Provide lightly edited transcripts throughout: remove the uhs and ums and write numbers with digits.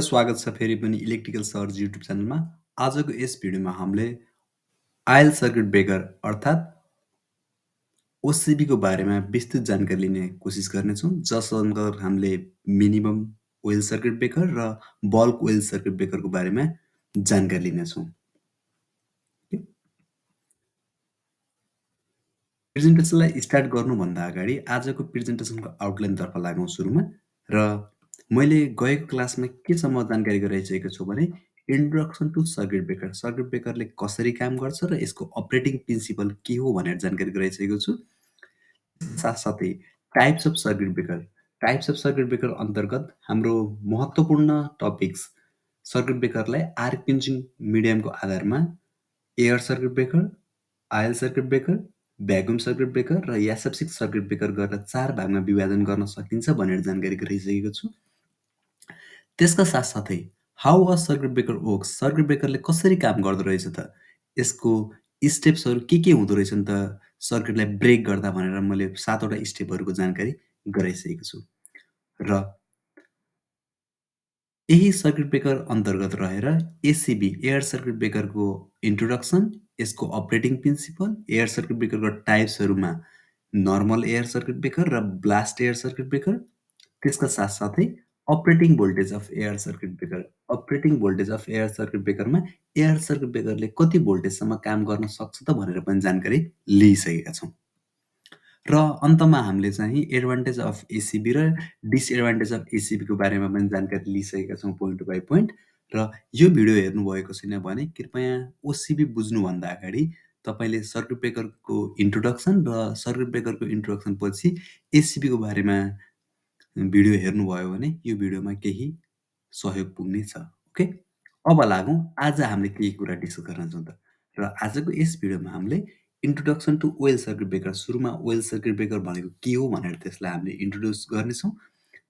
स्वागत छ फेरि पनि इलेक्ट्रिकल सर्ज युट्युब च्यानलमा। आजको यस भिडियोमा हामीले आयल सर्किट ब्रेकर अर्थात् ओसिबीको बारेमा विस्तृत जानकारी लिने कोसिस गर्नेछौँ। जसअन्तर्गत हामीले मिनिमम ओइल सर्किट ब्रेकर र बल्क ओइल सर्किट ब्रेकरको बारेमा जानकारी लिनेछौँ। प्रेजेन्टेसनलाई स्टार्ट गर्नुभन्दा अगाडि आजको प्रेजेन्टेसनको आउटलाइनतर्फ लागौँ सुरुमा। र मैले गएको क्लासमा केसम्म जानकारी गराइसकेको छु भने introduction to circuit breaker, circuit ब्रेकरले कसरी काम गर्छ र यसको अपरेटिङ प्रिन्सिपल के हो भनेर जानकारी गराइसकेको छु। साथसाथै types of circuit breaker, types of circuit breaker अन्तर्गत हाम्रो महत्त्वपूर्ण टपिक्स सर्किट ब्रेकरलाई आर्क पिन्चिङ मिडियमको आधारमा air circuit breaker, oil circuit breaker, vacuum circuit breaker र यासेप्सिक सर्किट ब्रेकर गरेर 4 भागमा विभाजन गर्न सकिन्छ भनेर जानकारी गराइसकेको छु। त्यसका साथसाथै how a circuit breaker works, circuit ब्रेकरले कसरी काम गर्दो रहेछ त? यसको स्टेप्सहरू के हुँदो रहेछन् त सर्किटलाई ब्रेक गर्दा भनेर मैले 7 वटा स्टेपहरूको जानकारी गराइसकेको छु। र यही सर्किट ब्रेकर अन्तर्गत रहेर एसिबी एयर सर्किट ब्रेकरको इन्ट्रोडक्सन, यसको अपरेटिङ प्रिन्सिपल, एयर सर्किट ब्रेकरको टाइप्सहरूमा नर्मल एयर सर्किट ब्रेकर र ब्लास्ट एयर सर्किट ब्रेकर, त्यसका साथसाथै operating voltage of air circuit breaker, operating voltage of air circuit ब्रेकरमा एयर सर्किट ब्रेकरले कति भोल्टेजसम्म काम गर्न सक्छ त भनेर पनि जानकारी लिइसकेका छौँ। र अन्तमा हामीले चाहिँ एडभान्टेज अफ एसिबी र डिसएडभान्टेज अफ एसिबीको बारेमा पनि जानकारी लिइसकेका छौँ पोइन्ट बाई पोइन्ट। र यो भिडियो हेर्नुभएको छैन भने कृपया ओसिबी बुझ्नुभन्दा अगाडि तपाईँले सर्किट ब्रेकरको इन्ट्रोडक्सन र सर्किट ब्रेकरको इन्ट्रोडक्सनपछि एसिबीको बारेमा भिडियो हेर्नुभयो भने यो भिडियोमा केही सहयोग पुग्नेछ। ओके, अब लागौँ आज हामीले के कुरा डिस्कस गर्न छौँ त। र आजको यस भिडियोमा हामीले introduction to oil circuit breaker, सुरुमा ओइल सर्किट ब्रेकर भनेको के हो भनेर त्यसलाई हामीले इन्ट्रोड्युस गर्नेछौँ।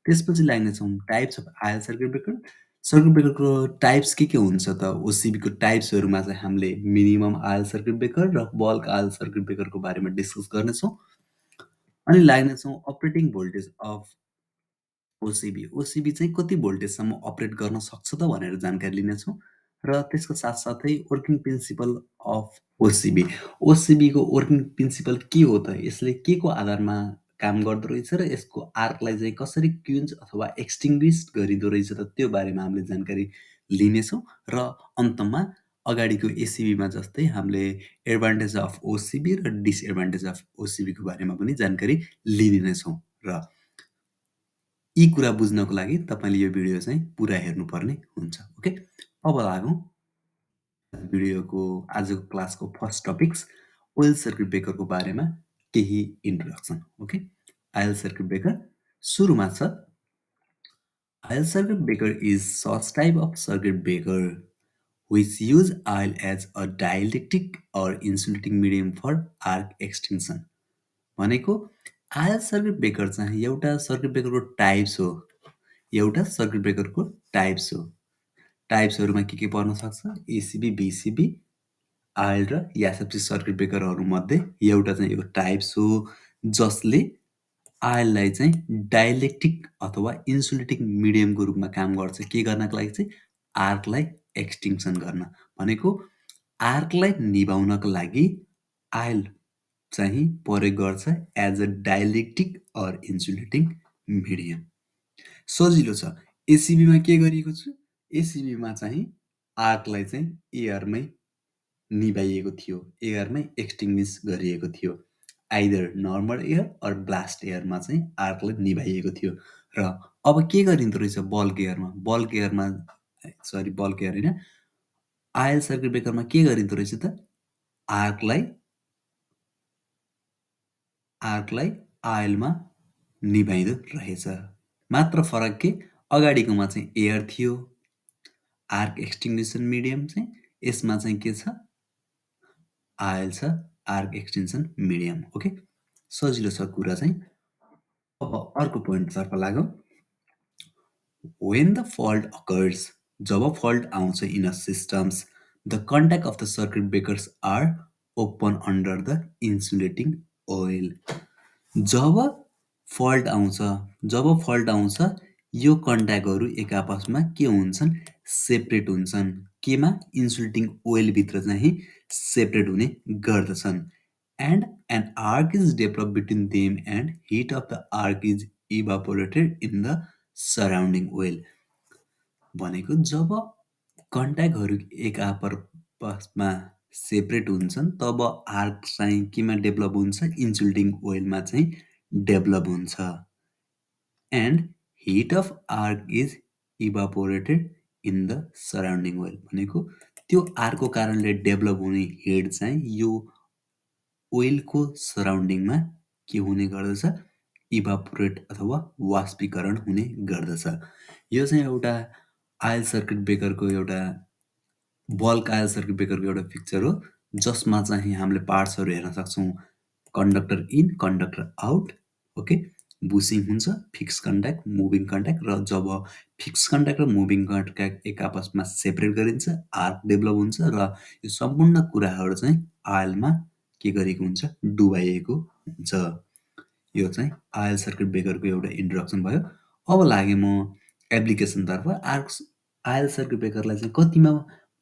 त्यसपछि लाग्नेछौँ types of oil circuit breaker, circuit ब्रेकरको टाइप्स के हुन्छ त? ओसिबीको टाइप्सहरूमा चाहिँ हामीले मिनिमम आयल सर्किट ब्रेकर र बल्क आयल सर्किट ब्रेकरको बारेमा डिस्कस गर्नेछौँ। अनि लाग्नेछौँ operating voltage of OCB, OCB चाहिँ कति भोल्टेजसम्म अपरेट गर्न सक्छ त भनेर जानकारी लिनेछौँ। र त्यसको साथसाथै वर्किङ प्रिन्सिपल अफ ओसिबी, ओसिबीको वर्किङ प्रिन्सिपल के हो त? यसले के को आधारमा काम गर्दो रहेछ र यसको आर्कलाई चाहिँ कसरी क्विन्च अथवा एक्सटिङ्ग्विस गरिँदो रहेछ त त्यो बारेमा हामीले जानकारी लिनेछौँ। र अन्तमा अगाडिको एसिबीमा जस्तै हामीले एडभान्टेज अफ ओसिबी र डिसएडभान्टेज अफ ओसिबीको बारेमा पनि जानकारी लिनेछौँ। र यी कुरा बुझ्नको लागि तपाईँले यो भिडियो चाहिँ पुरा हेर्नुपर्ने हुन्छ। ओके, अब लागौँ भिडियोको आजको क्लासको फर्स्ट टपिक्स ओइल सर्किट ब्रेकरको बारेमा केही introduction. Okay, oil circuit breaker सुरुमा छ। Oil circuit breaker is such type of circuit breaker which use oil as a dielectric or insulating medium for arc extinction। भनेको oil circuit breaker चाहिँ एउटा circuit ब्रेकरको types हो, एउटा circuit ब्रेकरको types हो। टाइप्सहरूमा के पर्न सक्छ? एसिबी, बिसिबी, आयल र यासेप्सिक सर्किट ब्रेकरहरूमध्ये एउटा चाहिँ यो टाइप्स हो जसले आयललाई चाहिँ डाइलेक्ट्रिक अथवा इन्सुलेटिङ मिडियमको रूपमा काम गर्छ। के गर्नको लागि चाहिँ? आर्कलाई एक्सटिङ्सन गर्न। भनेको आर्कलाई निभाउनको लागि आयल चाहिँ प्रयोग गर्छ as a dielectric or insulating medium. सजिलो छ। एसिबीमा के गरिएको छु? एसिबीमा चाहिँ आर्कलाई चाहिँ एयरमै निभाइएको थियो, एयरमै एक्सटिङ्ग्विस गरिएको थियो। Either normal air or blast एयरमा चाहिँ आर्कलाई निभाइएको थियो। र अब के गरिँदो रहेछ बल्क एयरमा? बल्क एयरमा बल्क एयर होइन, आयल सर्किट ब्रेकरमा के गरिँदो रहेछ त? आर्कलाई आयलमा निभाइँदो रहेछ। मात्र फरक के? अगाडिकोमा चाहिँ एयर थियो, आर्क एक्सटिङ्ग्विसन मिडियम चाहिँ, यसमा चाहिँ के छ? आयल छ, आर्क एक्सटिङ्सन मिडियम। ओके, सजिलो छ कुरा चाहिँ। अब अर्को पोइन्टतर्फ लागौँ। When the fault occurs, जब फल्ट आउँछ in a systems, the contact of the circuit breakers are open under the insulating oil. जब फल्ट आउँछ यो कन्ट्याक्टहरू एक आपसमा के हुन्छन्? सेपरेट हुन्छन्। केमा? इन्सुलेटिङ ओइलभित्र चाहिँ सेपरेट हुने गर्दछन्। And an arc is develop between them and heat of the arc is evaporated in the surrounding oil. भनेको जब कन्ट्याक्टहरू एक आपसमा सेपरेट हुन्छन् तब आर्क चाहिँ केमा डेभलप हुन्छ? इन्सुलेटिङ ओइलमा चाहिँ डेभलप हुन्छ। And heat of arc is evaporated in the surrounding oil. भनेको त्यो आर्कको कारणले डेभलप हुने हिट चाहिँ यो ओइलको सराउन्डिङमा के हुने गर्दछ? इभापोरेट अथवा वाष्पीकरण हुने गर्दछ। यो चाहिँ एउटा आयल सर्किट ब्रेकरको एउटा बल्क आयल सर्किट ब्रेकरको एउटा पिक्चर हो, जसमा चाहिँ हामीले पार्ट्सहरू हेर्न सक्छौँ। Conductor in, conductor out, okay. Bushing हुन्छ, फिक्स कन्ट्याक्ट, मुभिङ कन्ट्याक्ट, र जब फिक्स कन्ट्याक्ट र मुभिङ कन्ट्याक्ट एक आपसमा सेपरेट गरिन्छ, आर्क डेभलप हुन्छ र यो सम्पूर्ण कुराहरू चाहिँ आयलमा के गरेको हुन्छ? डुबाइएको हुन्छ। यो चाहिँ आयल सर्किट ब्रेकरको एउटा इन्ट्रोडक्सन भयो। अब लागेँ म एप्लिकेसनतर्फ। आयल सर्किट ब्रेकरलाई चाहिँ कतिमा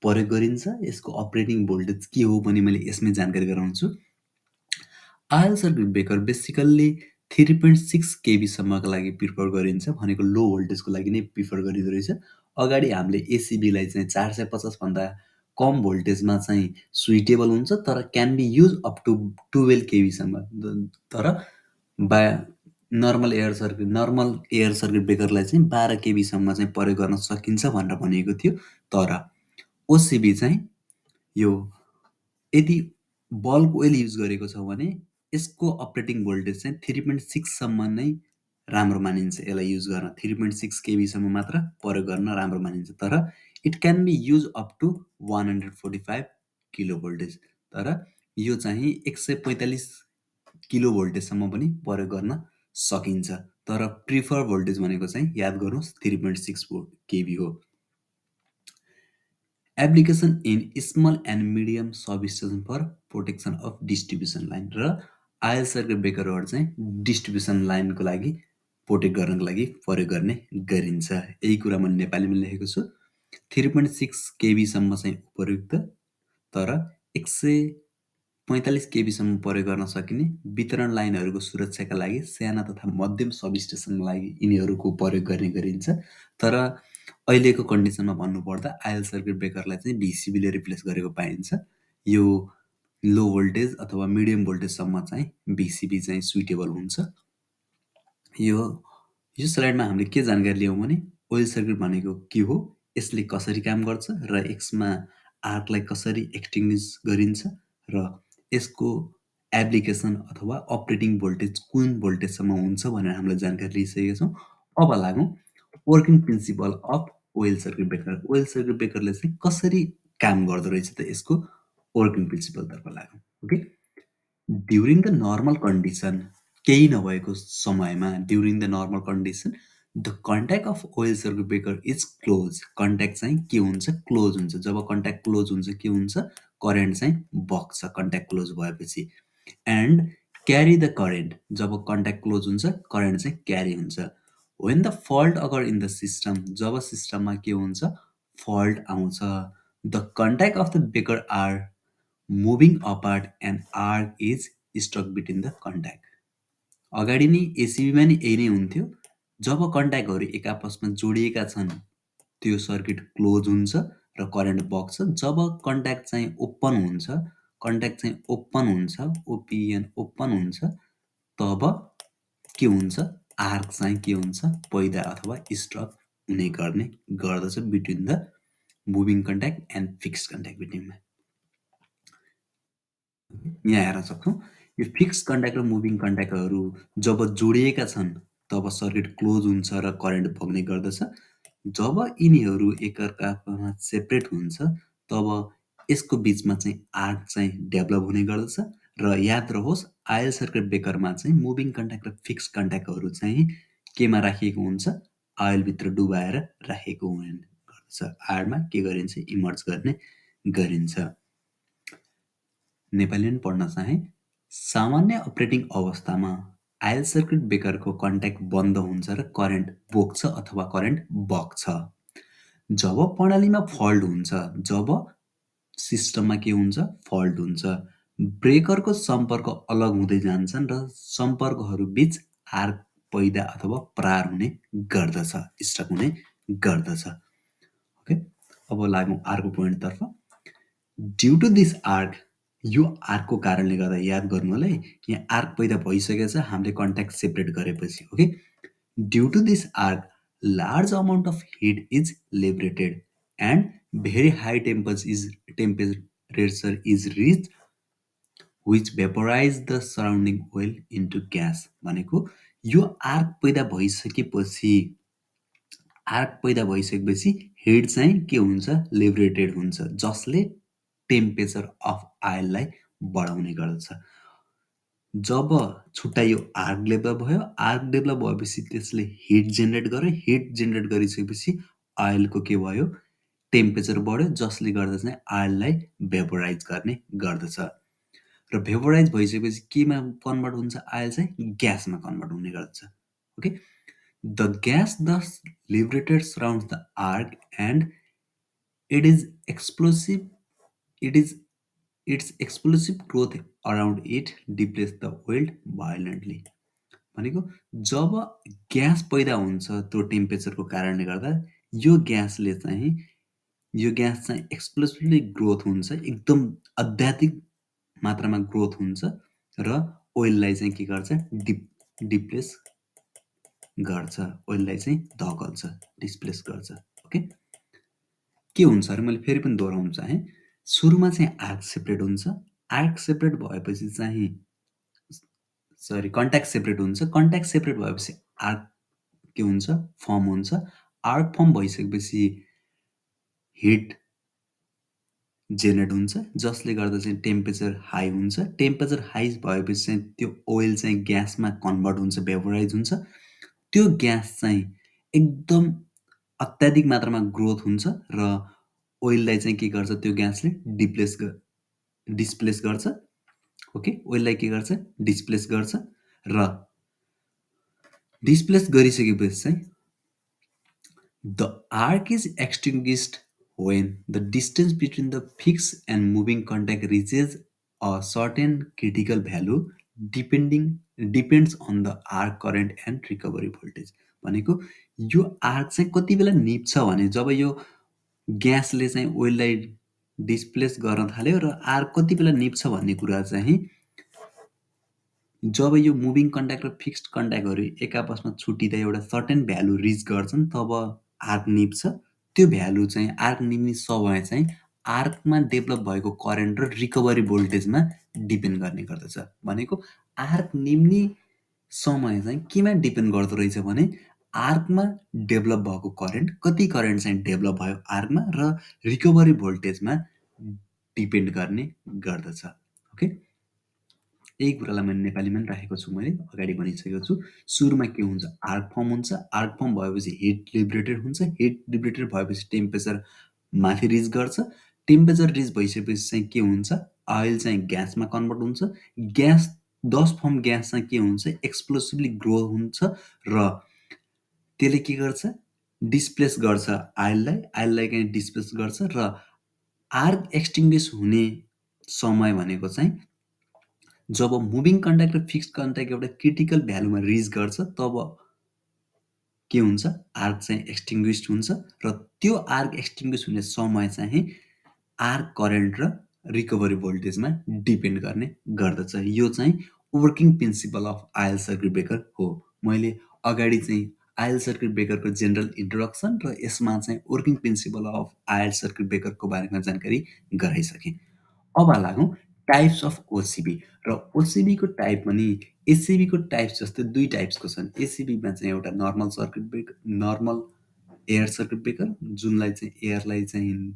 प्रयोग गरिन्छ, यसको अपरेटिङ भोल्टेज के हो भने मैले यसमै जानकारी गराउँछु। आयल सर्किट ब्रेकर बेसिकल्ली 3.6 केबीसम्मको लागि प्रिफर गरिन्छ, भनेको लो भोल्टेजको लागि नै प्रिफर गरिँदो रहेछ। अगाडि हामीले एसिबीलाई चाहिँ 450 भन्दा कम भोल्टेजमा चाहिँ सुइटेबल हुन्छ, तर can be use up to 12 केबीसम्म। तर बा नर्मल एयर सर्किट ब्रेकरलाई चाहिँ 12 केबीसम्म चाहिँ प्रयोग गर्न सकिन्छ भनेर भनिएको थियो। तर ओसिबी चाहिँ यो यदि बल्क ओइल युज गरेको छ भने यसको अपरेटिङ भोल्टेज चाहिँ 3.6 सम्म नै राम्रो मानिन्छ। यसलाई युज गर्न 3.6 केबीसम्म मात्र प्रयोग गर्न राम्रो मानिन्छ। तर it can be use up to 145 kilo voltage. तर यो चाहिँ 145 किलो भोल्टेजसम्म पनि प्रयोग गर्न सकिन्छ। तर प्रिफर भोल्टेज भनेको चाहिँ याद गर्नुहोस् 3.6 केबी हो। Application in small and medium substation for protection of distribution line. र आयल सर्किट ब्रेकरहरू चाहिँ डिस्ट्रिब्युसन लाइनको लागि प्रोटेक्ट गर्नको लागि प्रयोग गर्ने गरिन्छ। यही कुरा मैले नेपालीमा लेखेको छु। 3.6 केबीसम्म चाहिँ उपयुक्त, तर 145 केबीसम्म प्रयोग गर्न सकिने वितरण लाइनहरूको सुरक्षाका लागि साना तथा मध्यम सबस्टेसनको लागि यिनीहरूको प्रयोग गर्ने गरिन्छ। तर अहिलेको कन्डिसनमा भन्नुपर्दा आयल सर्किट ब्रेकरलाई चाहिँ भिसिबीले रिप्लेस गरेको पाइन्छ। यो लो भोल्टेज अथवा मिडियम भोल्टेजसम्म चाहिँ भिसिबी चाहिँ सुइटेबल हुन्छ। यो स्लाइडमा हामीले के जानकारी लियौँ भने ओइल सर्किट भनेको के हो, यसले कसरी काम गर्छ र यसमा आर्कलाई कसरी एक्सटिङ्ग्विस गरिन्छ र यसको एप्लिकेसन अथवा अपरेटिङ भोल्टेज कुन भोल्टेजसम्म हुन्छ भनेर हामीले जानकारी लिइसकेका छौँ। अब लागौँ working principle of oil circuit breaker. Oil circuit ब्रेकरले चाहिँ कसरी काम गर्दो रहेछ त यसको वर्किङ प्रिन्सिपलतर्फ लागौँ। Okay, during the normal condition, केही नभएको समयमा during the normal condition the contact of oil circuit breaker is close. Contact चाहिँ के हुन्छ? क्लोज हुन्छ। जब कन्ट्याक्ट क्लोज हुन्छ के हुन्छ? करेन्ट चाहिँ बग्छ कन्ट्याक्ट क्लोज भएपछि। एन्ड क्यारी द करेन्ट, जब कन्ट्याक्ट क्लोज हुन्छ करेन्ट चाहिँ क्यारी हुन्छ। When the fault occur in the system, जब सिस्टममा के हुन्छ? फल्ट आउँछ। The contact of the breaker are moving apart and arc is stuck between the contact. अगाडि नै एसिबीमा नि यही नै हुन्थ्यो। जब कन्ट्याक्टहरू एक आपसमा जोडिएका छन् त्यो सर्किट क्लोज हुन्छ र करेन्ट बग्छ। जब कन्ट्याक्ट चाहिँ ओपन हुन्छ, ओपिएन ओपन हुन्छ, तब के हुन्छ? आर्क चाहिँ के हुन्छ? पैदा अथवा स्टक हुने गर्दछ between the moving contact and fix contact बिट्विनमा। यहाँ हेर्न सक्छौँ यो फिक्स कन्ट्याक्ट र मुभिङ कन्ट्याक्टहरू जब जोडिएका छन् तब सर्किट क्लोज हुन्छ र करेन्ट बग्ने गर्दछ। जब यिनीहरू एकअर्कामा सेपरेट हुन्छ तब यसको बिचमा चाहिँ आर्क चाहिँ डेभलप हुने गर्दछ। र याद रहोस् आयल सर्किट ब्रेकरमा चाहिँ मुभिङ कन्ट्याक्ट र फिक्स कन्ट्याक्टहरू चाहिँ केमा राखिएको हुन्छ? आयलभित्र डुबाएर राखेको हुने गर्दछ। आयलमा के गरिन्छ? इमर्ज गर्ने गरिन्छ। नेपालीमा पढ्न चाहे सामान्य अपरेटिङ अवस्थामा आयल सर्किट ब्रेकरको कन्ट्याक्ट बन्द हुन्छ र करेन्ट बोक्छ अथवा करेन्ट बग्छ। जब प्रणालीमा फल्ट हुन्छ, जब सिस्टममा के हुन्छ? फल्ट हुन्छ। ब्रेकरको सम्पर्क अलग हुँदै जान्छन् र सम्पर्कहरूबीच आर्क पैदा अथवा प्रहार हुने गर्दछ, स्ट्रोक हुने गर्दछ। ओके, अब लागौँ अर्को पोइन्टतर्फ। ड्यु टु दिस आर्क, यो आर्कको कारणले गर्दा याद गर्नु होला है, यहाँ आर्क पैदा भइसकेको छ हामीले कन्ट्याक्ट सेपरेट गरेपछि। Okay, due to this arc large amount of heat is liberated and very high temperature is reached which vaporize the surrounding oil into gas। भनेको यो आर्क पैदा भइसकेपछि हिट चाहिँ के हुन्छ? लिबरेटेड हुन्छ, जसले टेम्परेचर अफ आयललाई बढाउने गर्दछ। जब छुट्टा यो आर्क डेभलप भयो, आर्क डेभलप भएपछि त्यसले हिट जेनेरेट गर्यो, हिट जेनेरेट गरिसकेपछि आयलको के भयो? टेम्परेचर बढ्यो, जसले गर्दा चाहिँ आयललाई भेपोराइज गर्ने गर्दछ। र भेपोराइज भइसकेपछि केमा कन्भर्ट हुन्छ? आयल चाहिँ ग्यासमा कन्भर्ट हुने गर्दछ। Okay, the gas thus liberated surrounds the arc and it is explosive it is its explosive growth around it depletes the oil violently। भनेको जब ग्यास पैदा हुन्छ त्यो टेम्परेचरको कारणले गर्दा यो ग्यास चाहिँ एक्सप्लोसिभली ग्रोथ हुन्छ, एकदम अत्याधिक मात्रामा ग्रोथ हुन्छ र ओइललाई चाहिँ के गर्छ? डिप्लेस गर्छ, ओइललाई चाहिँ धकल्छ, डिस्प्लेस गर्छ। ओके, के हुन्छ अरे मैले फेरि पनि दोहोऱ्याउन चाहेँ। सुरुमा चाहिँ आर्क सेपरेट हुन्छ, आर्क सेपरेट भएपछि चाहिँ कन्ट्याक्ट सेपरेट हुन्छ, कन्ट्याक्ट सेपरेट भएपछि आर्क के हुन्छ? फर्म हुन्छ। आर्क फर्म भइसकेपछि हिट जेनेरेट हुन्छ, जसले गर्दा चाहिँ टेम्परेचर हाई हुन्छ। टेम्परेचर हाई भएपछि चाहिँ त्यो ओइल चाहिँ ग्यासमा कन्भर्ट हुन्छ, भेपोराइज हुन्छ। त्यो ग्यास चाहिँ एकदम अत्याधिक मात्रामा ग्रोथ हुन्छ र ओइललाई चाहिँ के गर्छ? त्यो ग्यासले डिस्प्लेस गर्छ। ओके, ओइललाई के गर्छ? डिस्प्लेस गर्छ र डिस्प्लेस गरिसकेपछि चाहिँ the arc is extinguished when the distance between the fixed and moving contact reaches a certain critical value depends on the arc current and recovery voltage। भनेको यो आर्क चाहिँ कति बेला निप्छ भने जब यो ग्यासले चाहिँ ओइललाई डिस्प्लेस गर्न थाल्यो र आर्क कति बेला निप्छ भन्ने कुरा चाहिँ जब यो मुभिङ कन्ट्याक्ट र फिक्स्ड कन्ट्याक्टहरू एक आपसमा छुट्टिँदा एउटा सर्टेन भ्यालु रिच गर्छन्, तब आर्क निप्छ। त्यो भ्यालु चाहिँ आर्क निप्ने समय चाहिँ आर्कमा डेभलप भएको करेन्ट र रिकभरी भोल्टेजमा डिपेन्ड गर्ने गर्दछ। भनेको आर्क निम्ने समय चाहिँ केमा डिपेन्ड गर्दो रहेछ भने आर्कमा डेभलप भएको करेन्ट, कति करेन्ट चाहिँ डेभलप भयो आर्कमा र रिकभरी भोल्टेजमा डिपेन्ड गर्ने गर्दछ। ओके, यही कुरालाई मैले नेपालीमा पनि राखेको छु, मैले अगाडि भनिसकेको छु। सुरुमा के हुन्छ? आर्क फर्म हुन्छ, आर्क फर्म भएपछि हिट लिबरेटेड हुन्छ, हिट लिबरेटेड भएपछि टेम्परेचर माथि रिच गर्छ, टेम्परेचर रिच भइसकेपछि चाहिँ के हुन्छ? आयल चाहिँ ग्यासमा कन्भर्ट हुन्छ, ग्यास 10 फर्म ग्यास चाहिँ के हुन्छ? एक्सप्लोसिभली ग्रो हुन्छ र त्यसले के गर्छ? डिस्प्लेस गर्छ आयललाई चाहिँ डिस्प्लेस गर्छ र आर्क एक्सटिङ्ग्विस हुने समय भनेको चाहिँ जब मुभिङ कन्ट्याक्ट र फिक्स्ड कन्ट्याक्ट एउटा क्रिटिकल भ्यालुमा रिच गर्छ, तब के हुन्छ? आर्क चाहिँ एक्सटिङ्ग्विस्ड हुन्छ र त्यो आर्क एक्सटिङ्ग्विस हुने समय चाहिँ आर्क करेन्ट र रिकभरी भोल्टेजमा डिपेन्ड गर्ने गर्दछ। यो चाहिँ working principle of oil circuit breaker हो। मैले अगाडि चाहिँ आयल सर्किट ब्रेकरको जेनरल इन्ट्रोडक्सन र यसमा चाहिँ working principle of oil circuit ब्रेकरको बारेमा जानकारी गराइसकेँ। अब लागौँ टाइप्स अफ ओसिबी र ओसिबीको टाइप पनि एसिबीको टाइप्स जस्तै 2 टाइप्सको छन्। एसिबीमा चाहिँ एउटा normal circuit breaker, normal air circuit breaker, जुनलाई चाहिँ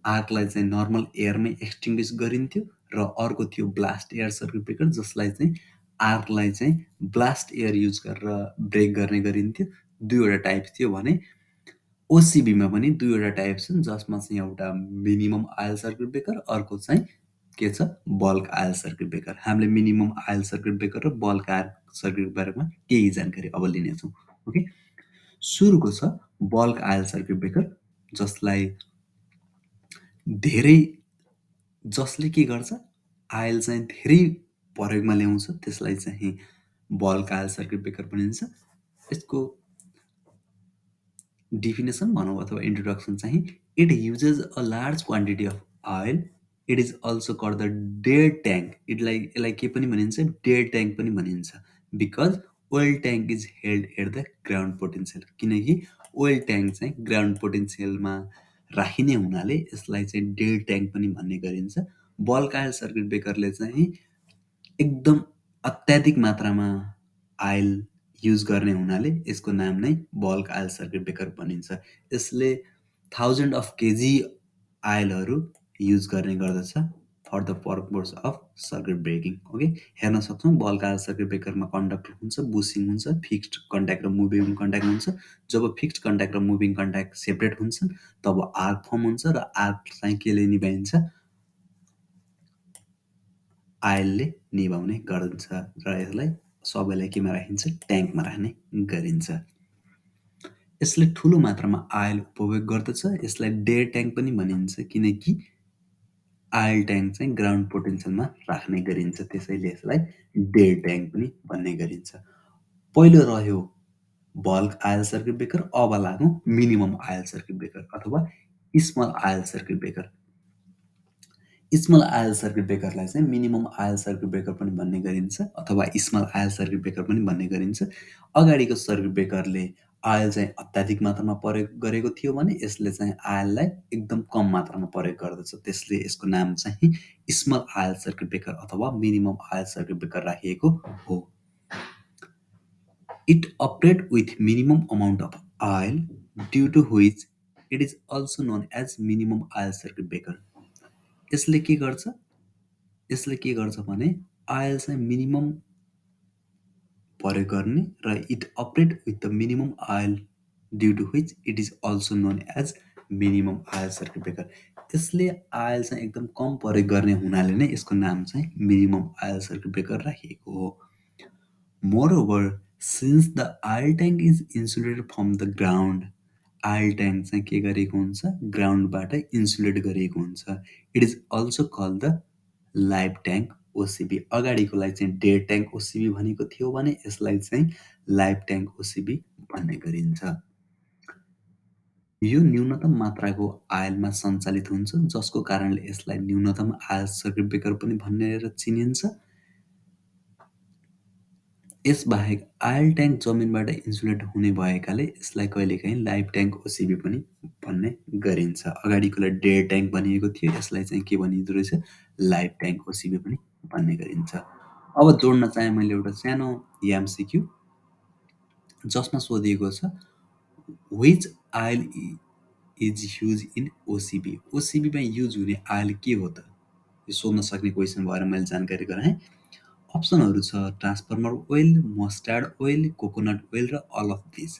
आर्कलाई चाहिँ नर्मल एयरमै एक्सटिङ्ग्विस गरिन्थ्यो र अर्को थियो ब्लास्ट एयर सर्किट ब्रेकर, जसलाई चाहिँ आर्कलाई चाहिँ ब्लास्ट एयर युज गरेर ब्रेक गर्ने गरिन्थ्यो। 2 वटा टाइप थियो भने ओसिबीमा पनि 2 वटा टाइप छन्, जसमा चाहिँ एउटा मिनिमम आयल सर्किट ब्रेकर, अर्को चाहिँ के छ बल्क आयल सर्किट ब्रेकर। हामीले मिनिमम आयल सर्किट ब्रेकर र बल्क आयल सर्किट ब्रेकरमा केही जानकारी अब लिनेछौँ। ओके, सुरुको छ बल्क आयल सर्किट ब्रेकर, जसलाई धेरै जसले के गर्छ, आयल चाहिँ धेरै प्रयोगमा ल्याउँछ, त्यसलाई चाहिँ बल्क आयल सर्किट ब्रेकर भनिन्छ। यसको डिफिनेसन भनौँ अथवा इन्ट्रोडक्सन चाहिँ, it uses a large quantity of oil, it is also called the dead tank. यसलाई के पनि भनिन्छ, डेड ट्याङ्क पनि भनिन्छ, because oil tank is held at the ground potential. किनकि ओइल ट्याङ्क चाहिँ ग्राउन्ड पोटेन्सियलमा राखिने हुनाले यसलाई चाहिँ डेड ट्याङ्क पनि भन्ने गरिन्छ। बल्क आयल सर्किट ब्रेकरले चाहिँ एकदम अत्याधिक मात्रामा आयल युज गर्ने हुनाले यसको नाम नै बल्क आयल सर्किट ब्रेकर भनिन्छ। यसले थाउजन्ड अफ केजी आयलहरू युज गर्ने गर्दछ for the purpose of circuit breaking. Okay, हेर्न सक्छौँ बल्क आयल सर्किट ब्रेकरमा कन्डक्टर हुन्छ, बुसिङ हुन्छ, फिक्स्ड कन्ट्याक्ट र मुभिङ कन्ट्याक्ट हुन्छ। जब फिक्स्ड कन्ट्याक्ट र मुभिङ कन्ट्याक्ट सेपरेट हुन्छन् तब आर्क फर्म हुन्छ र आर्क चाहिँ केले निभाइन्छ, आयलले निभाउने गरिन्छ र यसलाई सबैलाई केमा राखिन्छ, ट्याङ्कमा राख्ने गरिन्छ। यसले ठुलो मात्रामा आयल उपभोग गर्दछ। यसलाई डेड ट्याङ्क पनि भनिन्छ, किनकि आयल ट्याङ्क चाहिँ ग्राउन्ड पोटेन्सियलमा राख्ने गरिन्छ, त्यसैले यसलाई डेड ट्याङ्क पनि भन्ने गरिन्छ। पहिलो रह्यो बल्क आयल सर्किट ब्रेकर। अब लागौँ मिनिमम आयल सर्किट ब्रेकर अथवा small oil circuit breaker. Small oil circuit ब्रेकरलाई चाहिँ मिनिमम आयल सर्किट ब्रेकर पनि भन्ने गरिन्छ अथवा स्मल आयल सर्किट ब्रेकर पनि भन्ने गरिन्छ। अगाडिको सर्किट ब्रेकरले आयल चाहिँ अत्याधिक मात्रामा प्रयोग गरेको थियो भने यसले चाहिँ आयललाई एकदम कम मात्रामा प्रयोग गर्दछ, त्यसले यसको नाम चाहिँ स्मल आयल सर्किट ब्रेकर अथवा मिनिमम आयल सर्किट ब्रेकर राखिएको हो। It operate with minimum amount of oil due to which it is also known as minimum oil circuit breaker. यसले के गर्छ, यसले के गर्छ भने आयल चाहिँ मिनिमम प्रयोग गर्ने र it operate with the minimum oil due to which it is also known as minimum oil circuit breaker. यसले आयल चाहिँ एकदम कम प्रयोग गर्ने हुनाले नै यसको नाम चाहिँ मिनिमम आयल सर्किट ब्रेकर राखिएको हो। Moreover since the oil tank is insulated from the ground, oil tank चाहिँ के गरेको हुन्छ, ग्राउन्डबाट इन्सुलेट गरिएको हुन्छ। It is also called the life tank OCB. अगाडिकोलाई चाहिँ डेड ट्याङ्क ओसिबी भनेको थियो भने यसलाई चाहिँ लाइफ ट्याङ्क ओसिबी भन्ने गरिन्छ। यो न्यूनतम मात्राको आयलमा सञ्चालित हुन्छ, जसको कारणले यसलाई न्यूनतम आयल सर्किट ब्रेकर पनि भनेर चिनिन्छ। यसबाहेक आयल ट्याङ्क जमिनबाट इन्सुलेट हुने भएकाले यसलाई कहिलेकाहीँ लाइफ ट्याङ्क ओसिबी पनि भन्ने गरिन्छ। अगाडिकोलाई डेड ट्याङ्क भनिएको थियो, यसलाई चाहिँ के भनिँदो रहेछ, लाइफ ट्याङ्क ओसिबी पनि भन्ने गरिन्छ। अब जोड्न चाहे मैले एउटा सानो एमसिक्यू, जसमा सोधिएको छ which oil is use in OCB. ओसिबीमा युज हुने आयल के हो त, यो सोध्न सक्ने क्वेसन भएर मैले जानकारी गराएँ। अप्सनहरू छ transformer oil, mustard oil, coconut oil र अल अफ दिस।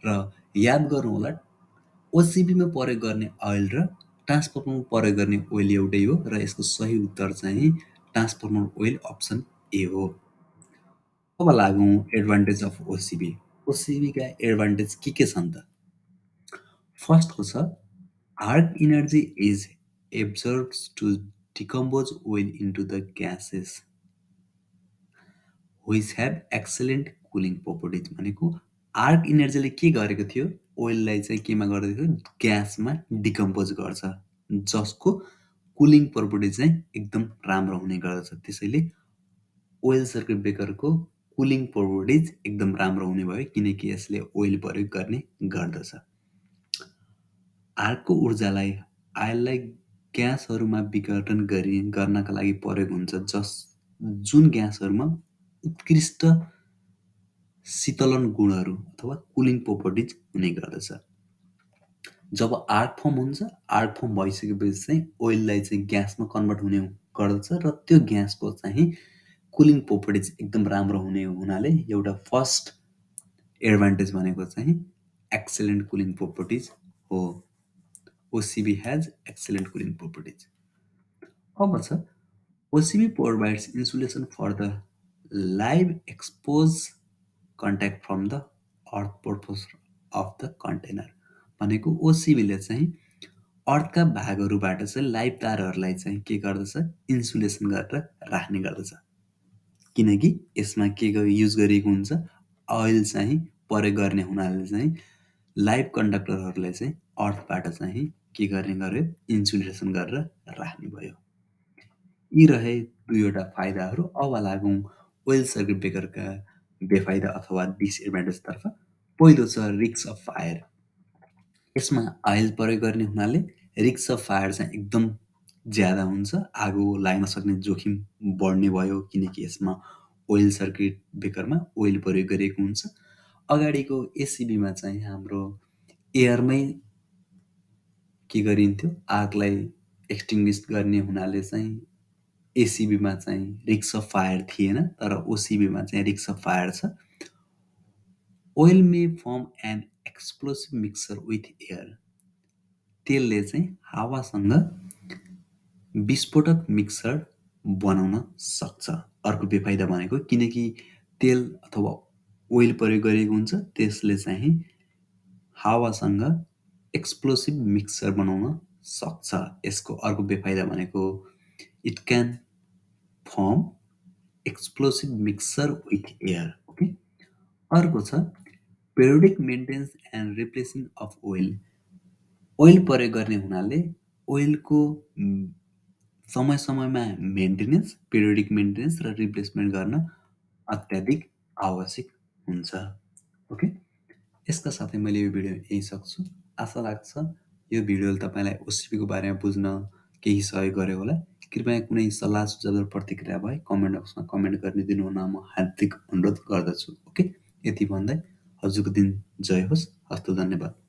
र याद गर्नु होला, ओसिबीमा प्रयोग गर्ने ओइल र ट्रान्सफर्मरमा प्रयोग गर्ने ओइल एउटै हो र यसको सही उत्तर चाहिँ ट्रान्सफर्मर ओइल अप्सन ए हो। अब लागौँ एडभान्टेज अफ ओसिबी। ओसिबीका एडभान्टेज के छन् त? फर्स्टको छ arc energy is absorbed to decompose oil into the gases which have excellent cooling properties. भनेको आर्क इनर्जीले के गरेको थियो, ओइललाई चाहिँ केमा गर्दै थियो, ग्यासमा डिकम्पोज गर्छ, जसको कुलिङ प्रोपर्टिज चाहिँ एकदम राम्रो हुने गर्दछ। त्यसैले ओइल सर्किट ब्रेकरको कुलिङ प्रोपर्टिज एकदम राम्रो हुने भयो, किनकि यसले ओइल प्रयोग गर्ने गर्दछ। आर्कको ऊर्जालाई आयललाई ग्यासहरूमा विघटन गर्नका लागि प्रयोग हुन्छ, जुन ग्यासहरूमा उत्कृष्ट शीतलन गुणहरू अथवा कुलिङ प्रोपर्टिज हुने गर्दछ। जब आर्क फर्म हुन्छ, आर्क फर्म भइसकेपछि चाहिँ ओइललाई चाहिँ ग्यासमा कन्भर्ट हुने गर्दछ र त्यो ग्यासको चाहिँ कुलिङ प्रोपर्टिज एकदम राम्रो हुने हुनाले एउटा फर्स्ट एडभान्टेज भनेको चाहिँ एक्सेलेन्ट कुलिङ प्रोपर्टिज हो। ओसिबी हैज एक्सेलेन्ट कुलिङ प्रोपर्टिज। अब छ OCB provides insulation for the live exposed contact from the earth purpose of the container भनेको ओसिबीले चाहिँ अर्थका भागहरूबाट चाहिँ लाइभ तारहरूलाई चाहिँ के गर्दछ इन्सुलेसन गरेर राख्ने गर्दछ किनकि यसमा के युज गरिएको हुन्छ ओइल चाहिँ प्रयोग गर्ने हुनाले चाहिँ लाइभ कन्डक्टरहरूलाई चाहिँ अर्थबाट चाहिँ के गर्ने गर्यो इन्सुलेसन गरेर राख्ने भयो यी रहे दुईवटा फाइदाहरू अब लागौँ ओइल सर्किट ब्रेकरका बेफाइदा अथवा डिसएडभान्टेजतर्फ पहिलो छ रिक्स अफ फायर यसमा आयल प्रयोग गर्ने हुनाले रिक्स अफ फायर चाहिँ एकदम ज्यादा हुन्छ आगो लाग्न सक्ने जोखिम बढ्ने भयो किनकि यसमा ओइल सर्किट ब्रेकरमा ओइल प्रयोग गरिएको हुन्छ अगाडिको एसिबीमा चाहिँ हाम्रो एयरमै के गरिन्थ्यो आगलाई एक्सटिङ्ग्विस गर्ने हुनाले चाहिँ एसिबीमा चाहिँ रिक्स अफ फायर थिएन तर ओसिबीमा चाहिँ रिक्स अफ फायर छ oil may form an explosive mixture with air तेलले चाहिँ हावासँग विस्फोटक मिक्सर बनाउन सक्छ अर्को बेफाइदा भनेको किनकि तेल अथवा ओइल प्रयोग गरिएको हुन्छ त्यसले चाहिँ हावासँग एक्सप्लोसिभ मिक्सर बनाउन सक्छ यसको अर्को बेफाइदा भनेको it can form explosive mixture with air okay अर्को छ periodic maintenance and replacing of oil oil प्रयोग गर्ने हुनाले ओइलको समय समयमा मेन्टेनेन्स पेरियोडिक मेन्टेनेन्स र रिप्लेसमेन्ट गर्न अत्याधिक आवश्यक हुन्छ ओके यसका साथै मैले यो भिडियो यही सक्छु आशा लाग्छ यो भिडियोले तपाईँलाई ओसिपीको बारेमा बुझ्न केही सहयोग गर्यो होला कृपया कुनै सल्लाह सुझाव र प्रतिक्रिया भए कमेन्ट बक्समा कमेन्ट गर्ने दिनुहुन म हार्दिक अनुरोध गर्दछु ओके यति भन्दै हजुरको दिन जय होस् हस्त धन्यवाद